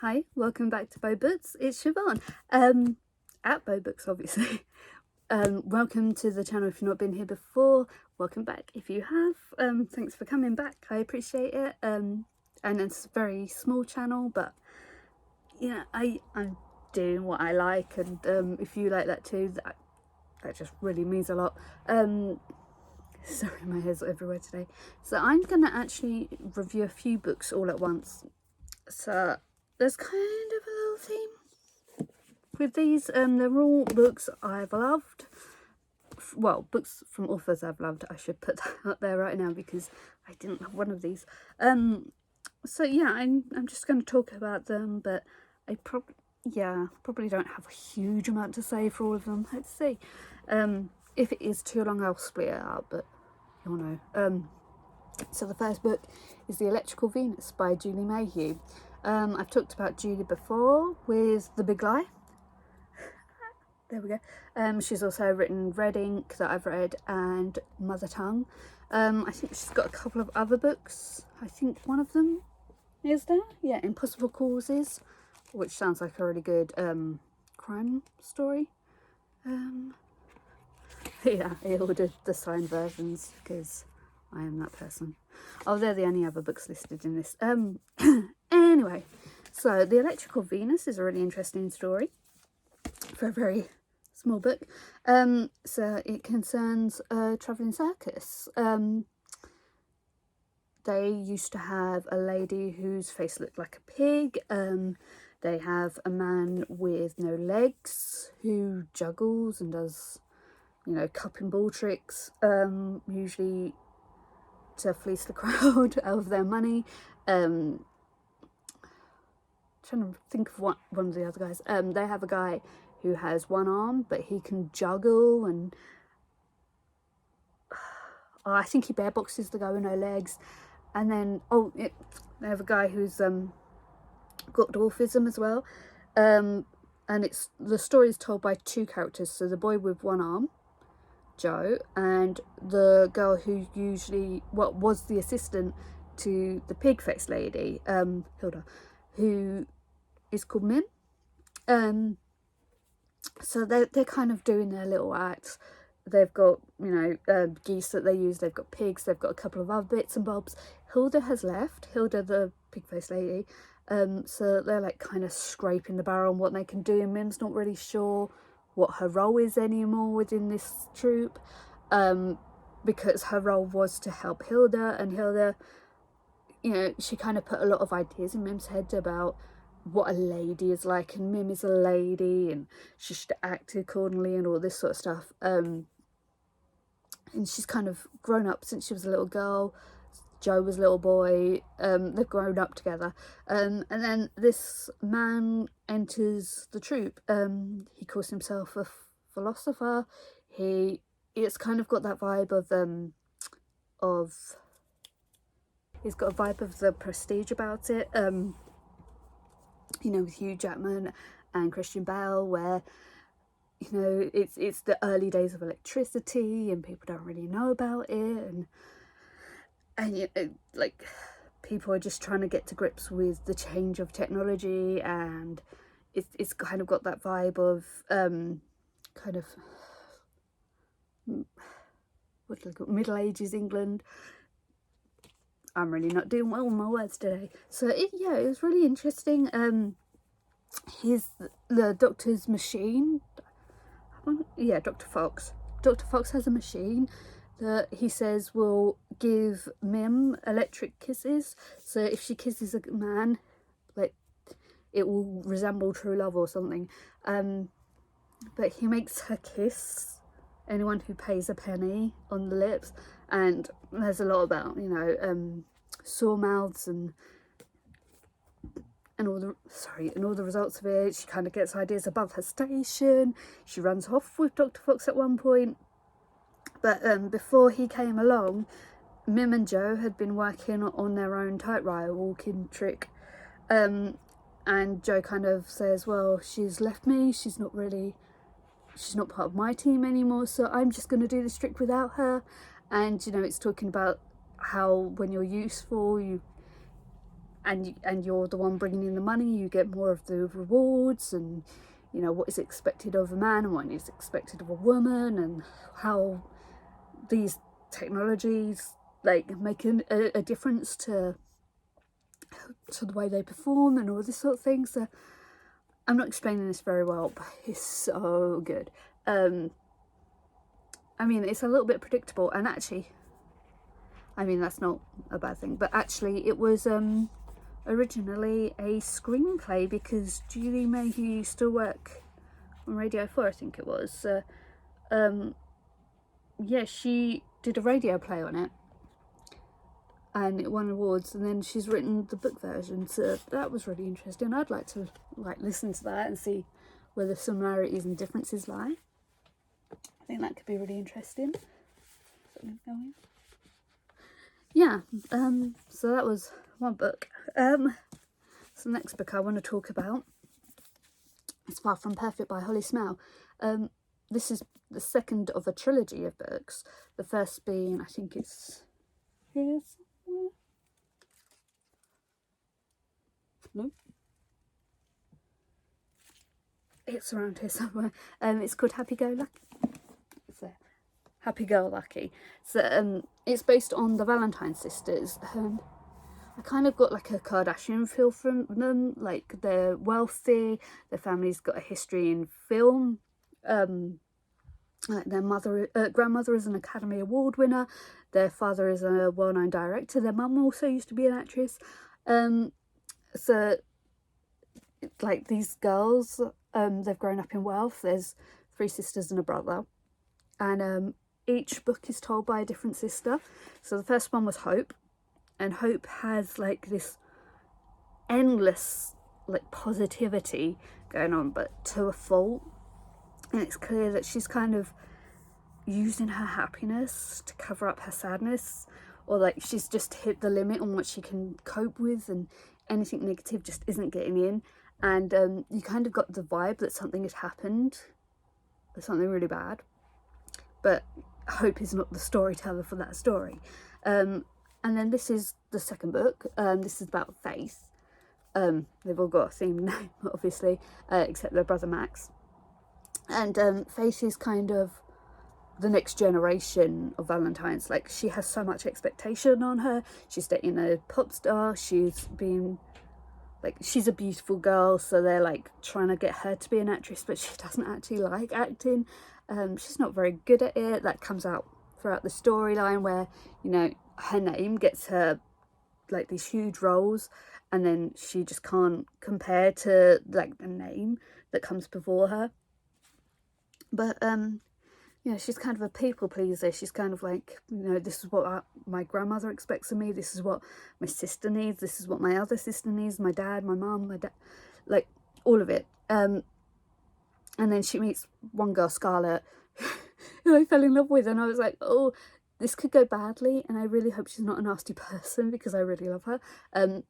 Hi, welcome back to Bow Books. It's Siobhan, at Bow Books, obviously. Welcome to the channel if you've not been here before. Welcome back if you have. Thanks for coming back. I appreciate it. And it's a very small channel, but yeah, I'm doing what I like, and if you like that too, that just really means a lot. Sorry, my hair's everywhere today. So I'm gonna actually review a few books all at once. So there's kind of a little theme with these. They're all books I've loved. Well, books from authors I've loved. I should put that out there right now because I didn't have one of these. So yeah, I'm just going to talk about them, but I probably don't have a huge amount to say for all of them. Let's see. If it is too long, I'll split it out, but you'll know. So the first book is The Electrical Venus by Julie Mayhew. I've talked about Julie before with The Big Lie. There we go. She's also written Red Ink that I've read and Mother Tongue. I think she's got a couple of other books. I think one of them is there. Yeah, Impossible Causes, which sounds like a really good crime story. Yeah, I ordered the signed versions because I am that person. Oh, they're the only other books listed in this. Anyway, so The Electrical Venus is a really interesting story for a very small book. So it concerns a travelling circus. They used to have a lady whose face looked like a pig. They have a man with no legs who juggles and does, you know, cup and ball tricks, usually to fleece the crowd out of their money. Trying to think of one of the other guys. They have a guy who has one arm, but he can juggle, and I think he bearboxes the guy with no legs. And then they have a guy who's got dwarfism as well. And the story is told by two characters. So the boy with one arm, Joe, and the girl who was the assistant to the pig-faced lady, Hilda, who is called Mim. So they're kind of doing their little acts. They've got, you know, geese that they use. They've got pigs. They've got a couple of other bits and bobs. Hilda has left. Hilda, the pig-faced lady. So they're like kind of scraping the barrel on what they can do. And Mim's not really sure what her role is anymore within this troupe, because her role was to help Hilda, and Hilda, you know, she kind of put a lot of ideas in Mim's head about what a lady is like, and Mim is a lady and she should act accordingly and all this sort of stuff. And she's kind of grown up since she was a little girl. Joe was a little boy. They've grown up together. And then this man enters the troupe. He calls himself a philosopher. It's kind of got that vibe he's got a vibe of the Prestige about it. You know, with Hugh Jackman and Christian Bale, where, you know, it's the early days of electricity and people don't really know about it, and you know, like, people are just trying to get to grips with the change of technology, and it's kind of got that vibe of kind of what do they call it? Middle Ages England. I'm really not doing well with my words today. So it was really interesting. The doctor's machine. Yeah, Dr. Fox. Dr. Fox has a machine that he says will give Mim electric kisses. So if she kisses a man, like, it will resemble true love or something. But he makes her kiss anyone who pays a penny on the lips, and there's a lot about, you know, sore mouths and all the results of it. She kind of gets ideas above her station. She runs off with Dr. Fox at one point, but before he came along, Mim and Joe had been working on their own tightrope walking trick, and Joe kind of says, well, she's left me, she's not part of my team anymore, so I'm just going to do this trick without her. And, you know, it's talking about how when you're useful, and you're the one bringing in the money, you get more of the rewards, and you know what is expected of a man and what is expected of a woman, and how these technologies like make a difference to the way they perform and all this sort of thing. So I'm not explaining this very well, but it's so good. I mean, it's a little bit predictable, and actually, I mean, that's not a bad thing, but actually it was originally a screenplay, because Julie Mayhew used to work on Radio 4, I think it was. Yeah, she did a radio play on it, and it won awards, and then she's written the book version, so that was really interesting. I'd like to listen to that and see where the similarities and differences lie. I think that could be really interesting. Yeah, so that was one book. So the next book I want to talk about is Far From Perfect by Holly Smale. This is the second of a trilogy of books. The first being, I think it's here somewhere. No, it's around here somewhere. It's called Happy Go Lucky. It's there. Happy Go Lucky. So it's based on the Valentines sisters. I kind of got like a Kardashian feel from them. Like, they're wealthy, their family's got a history in film. Like, their grandmother is an Academy Award winner. Their father is a well-known director. Their mum also used to be an actress. So like, these girls, they've grown up in wealth. There's 3 sisters and a brother, and each book is told by a different sister. So the first one was Hope, and Hope has like this endless like positivity going on, but to a fault. And it's clear that she's kind of using her happiness to cover up her sadness, or like she's just hit the limit on what she can cope with, and anything negative just isn't getting in. And you kind of got the vibe that something had happened, something really bad, but Hope is not the storyteller for that story. And then this is the second book. This is about Faith. They've all got a themed name, obviously, except their brother Max. And Faith is kind of the next generation of Valentines. Like, she has so much expectation on her. She's dating a pop star. She's a beautiful girl, so they're like trying to get her to be an actress, but she doesn't actually like acting. She's not very good at it. That comes out throughout the storyline, where, you know, her name gets her like these huge roles, and then she just can't compare to like the name that comes before her. But you know, she's kind of a people pleaser. She's kind of like, you know, this is what my grandmother expects of me. This is what my sister needs. This is what my other sister needs. My dad, my mum, my dad, like all of it. And then she meets one girl, Scarlett, who I fell in love with, and I was like, oh, this could go badly, and I really hope she's not a nasty person, because I really love her.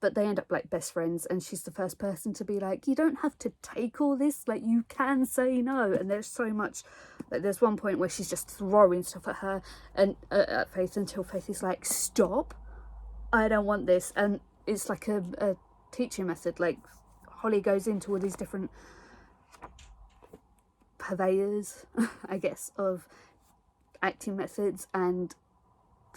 But they end up like best friends, and she's the first person to be like, you don't have to take all this, like, you can say no. And there's so much, like, there's one point where she's just throwing stuff at her and at Faith, until Faith is like, stop, I don't want this. And it's like a teaching method. Like, Holly goes into all these different purveyors, I guess, of acting methods, and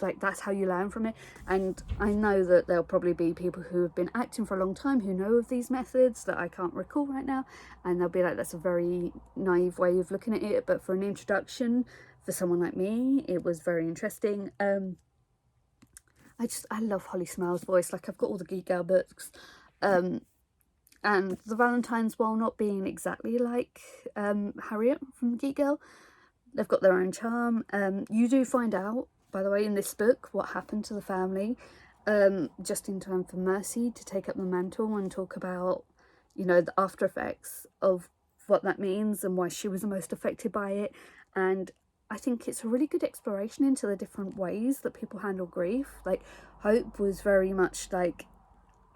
like, that's how you learn from it. And I know that there'll probably be people who have been acting for a long time who know of these methods that I can't recall right now, and they'll be like, that's a very naive way of looking at it. But for an introduction, for someone like me, it was very interesting. I love Holly Smale's voice. Like, I've got all the Geek Girl books, and the Valentines, while not being exactly like Harriet from Geek Girl, they've got their own charm. You do find out, by the way, in this book, what happened to the family, just in time for Mercy to take up the mantle and talk about, you know, the after effects of what that means and why she was the most affected by it. And I think it's a really good exploration into the different ways that people handle grief. Like, Hope was very much like,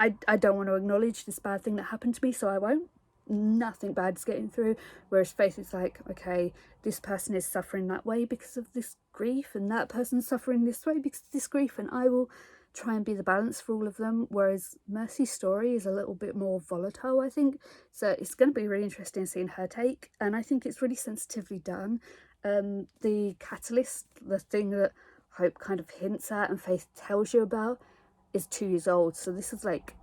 I don't want to acknowledge this bad thing that happened to me, so I won't. Nothing bad's getting through. Whereas Faith is like, okay, this person is suffering that way because of this grief, and that person's suffering this way because of this grief, and I will try and be the balance for all of them, whereas Mercy's story is a little bit more volatile, I think. So it's going to be really interesting seeing her take, and I think it's really sensitively done. The catalyst, the thing that Hope kind of hints at and Faith tells you about, is 2 years old. So this is like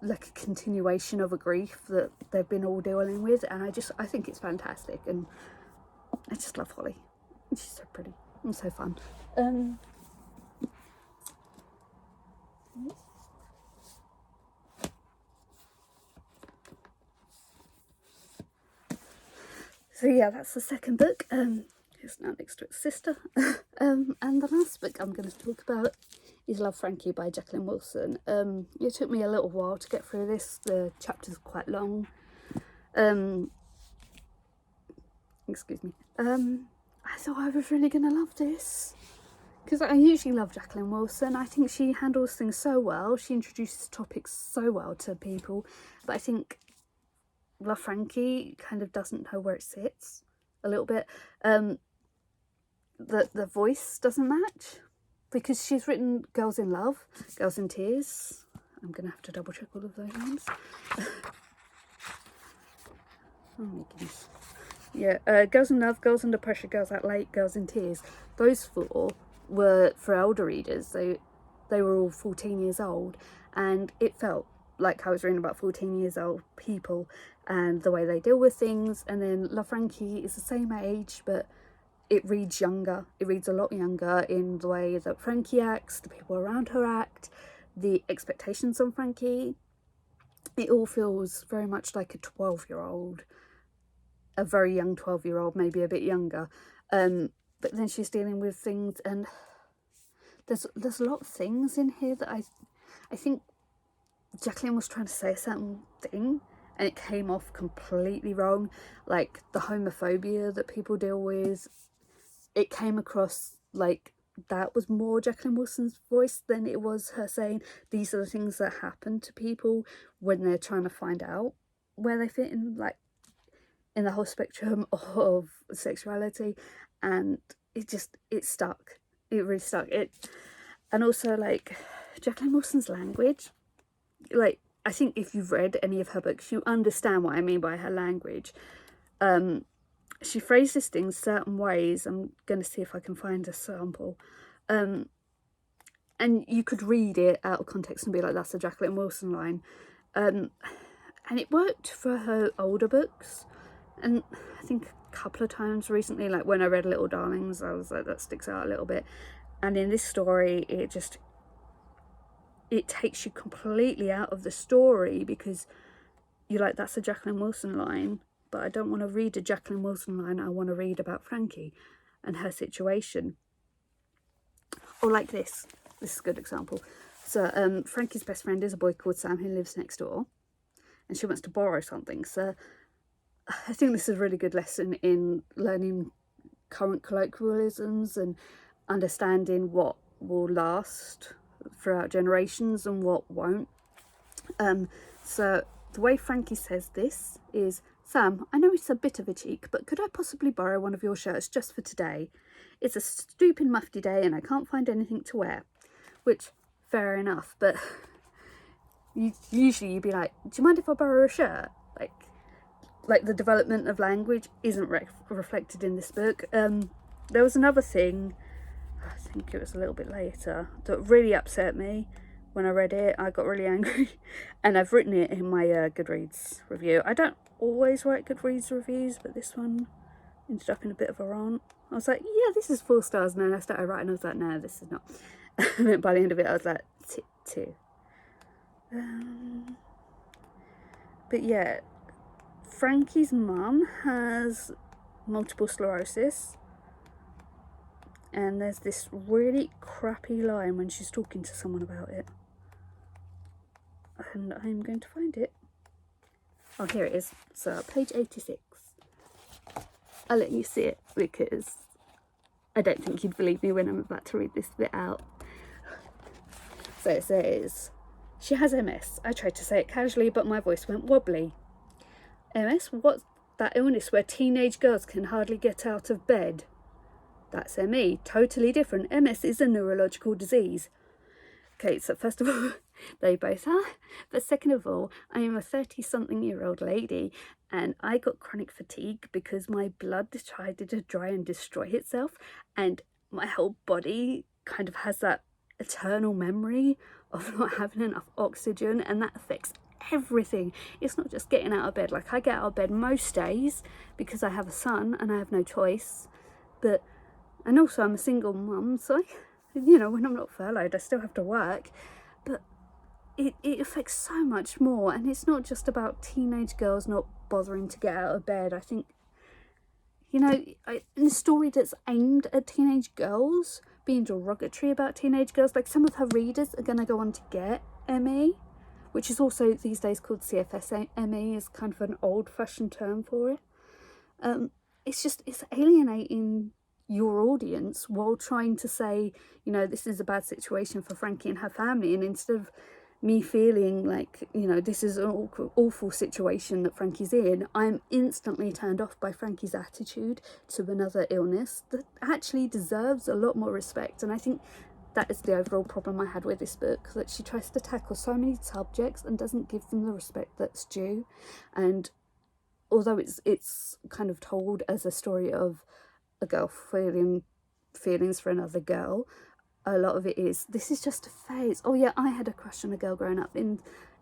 a continuation of a grief that they've been all dealing with, and I think it's fantastic, and I just love Holly. She's so pretty and so fun. So yeah, that's the second book. It's now next to its sister. And the last book I'm going to talk about is Love, Frankie by Jacqueline Wilson. It took me a little while to get through this. The chapters are quite long. Excuse me. I thought I was really going to love this, because I usually love Jacqueline Wilson. I think she handles things so well. She introduces topics so well to people. But I think Love, Frankie kind of doesn't know where it sits a little bit. The voice doesn't match, because she's written Girls in Love, Girls in Tears. I'm going to have to double check all of those names. Oh my goodness. Yeah, Girls in Love, Girls Under Pressure, Girls Out Late, Girls in Tears. Those 4 were for elder readers. They were all 14 years old, and it felt like I was reading about 14 years old people and the way they deal with things. And then Love, Frankie is the same age, but it reads younger. It reads a lot younger in the way that Frankie acts, the people around her act, the expectations on Frankie. It all feels very much like a 12-year-old, a very young 12-year-old, maybe a bit younger. But then she's dealing with things, and there's a lot of things in here that I think Jacqueline was trying to say a certain thing, and it came off completely wrong. Like the homophobia that people deal with, it came across like that was more Jacqueline Wilson's voice than it was her saying these are the things that happen to people when they're trying to find out where they fit in, like in the whole spectrum of sexuality. And it stuck. It really stuck. And also, like, Jacqueline Wilson's language, like, I think if you've read any of her books, you understand what I mean by her language. She phrases things certain ways. I'm going to see if I can find a sample. And you could read it out of context and be like, that's a Jacqueline Wilson line. And it worked for her older books. And I think a couple of times recently, like when I read Little Darlings, I was like, that sticks out a little bit. And in this story, it takes you completely out of the story, because you're like, that's a Jacqueline Wilson line, but I don't want to read a Jacqueline Wilson line. I want to read about Frankie and her situation. Or like this. This is a good example. So Frankie's best friend is a boy called Sam who lives next door, and she wants to borrow something. So I think this is a really good lesson in learning current colloquialisms and understanding what will last throughout generations and what won't. So the way Frankie says this is, Sam, I know it's a bit of a cheek, but could I possibly borrow one of your shirts just for today? It's a stupid mufti day and I can't find anything to wear. Which, fair enough, but usually you'd be like, do you mind if I borrow a shirt? Like the development of language isn't reflected in this book. There was another thing, I think it was a little bit later, that really upset me when I read it. I got really angry, and I've written it in my Goodreads review. I don't always write Goodreads reviews, but this one ended up in a bit of a rant. I was like, yeah, this is 4 stars, and then I started writing, I was like, no, this is not. And then by the end of it, I was like, 2. But yeah, Frankie's mum has multiple sclerosis, and there's this really crappy line when she's talking to someone about it, and I'm going to find it. Oh, here it is. So page 86. I'll let you see it because I don't think you'd believe me when I'm about to read this bit out. So it says, she has MS. I tried to say it casually, but my voice went wobbly. MS? What's that illness where teenage girls can hardly get out of bed? That's ME. Totally different. MS is a neurological disease. Okay, so first of all, they both are. But second of all, I am a 30-something-year-old lady and I got chronic fatigue because my blood decided to dry and destroy itself, and my whole body kind of has that eternal memory of not having enough oxygen, and that affects everything. It's not just getting out of bed. Like, I get out of bed most days because I have a son and I have no choice, and also I'm a single mum, so you know, when I'm not furloughed I still have to work, but it affects so much more. And it's not just about teenage girls not bothering to get out of bed. I think, you know, in a story that's aimed at teenage girls, being derogatory about teenage girls, like some of her readers are going to go on to get ME, which is also these days called CFS ME, is kind of an old-fashioned term for it. It's alienating your audience while trying to say, you know, this is a bad situation for Frankie and her family, and instead of me feeling like, you know, this is an awful situation that Frankie's in, I'm instantly turned off by Frankie's attitude to another illness that actually deserves a lot more respect. And I think that is the overall problem I had with this book, that she tries to tackle so many subjects and doesn't give them the respect that's due. And although it's kind of told as a story of a girl feeling feelings for another girl, a lot of it is, this is just a phase. Oh yeah, I had a crush on a girl growing up, and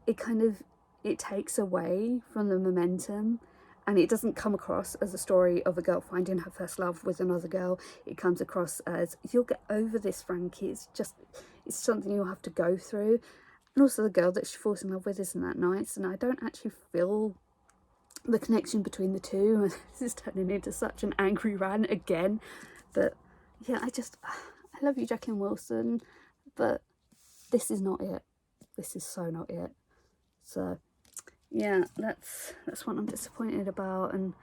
it takes away from the momentum, and it doesn't come across as a story of a girl finding her first love with another girl. It comes across as, you'll get over this, Frankie, it's something you'll have to go through. And also the girl that she falls in love with isn't that nice, and I don't actually feel the connection between the two. This is turning into such an angry rant again, but yeah, I love you, Jacqueline Wilson, but this is not it. This is so not it. So yeah, that's what I'm disappointed about. And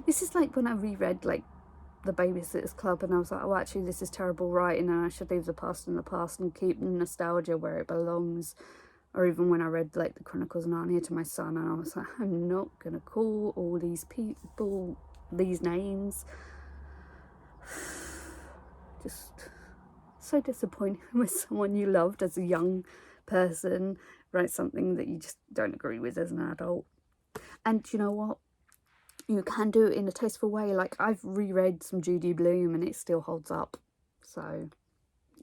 this is like when I reread like The Babysitter's Club, and I was like, oh, actually this is terrible writing and I should leave the past in the past and keep nostalgia where it belongs. Or even when I read like the Chronicles of Narnia to my son, and I was like, I'm not gonna call all these people these names. Just so disappointing when someone you loved as a young person writes something that you just don't agree with as an adult. And you know what? You can do it in a tasteful way. Like, I've reread some Judy Blume and it still holds up. So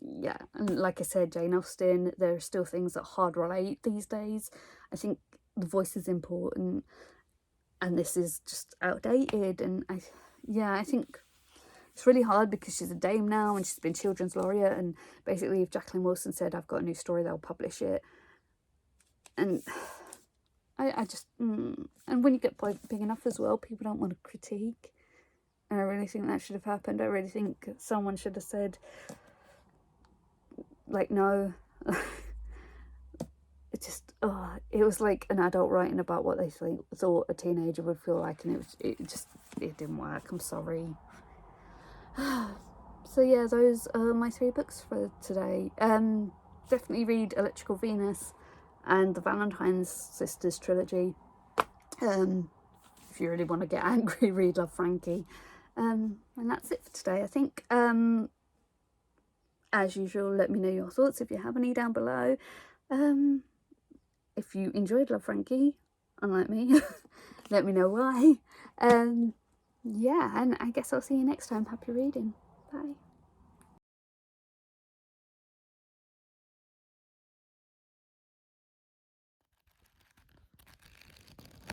yeah, and like I said, Jane Austen, there are still things that hard relate these days. I think the voice is important, and this is just outdated. And I think it's really hard because she's a dame now and she's been children's laureate, and basically if Jacqueline Wilson said, I've got a new story, they'll publish it. And I just and when you get big enough as well, people don't want to critique, and I really think that should have happened. I really think someone should have said, like, no. It was like an adult writing about what they thought a teenager would feel like, and it didn't work. I'm sorry. So yeah, those are my 3 books for today. Definitely read Electrical Venus and the Valentines sisters trilogy. If you really want to get angry, read Love, Frankie. And that's it for today, I think. As usual, let me know your thoughts if you have any down below. If you enjoyed Love, Frankie, unlike me, let me know why. Yeah, and I guess I'll see you next time. Happy reading.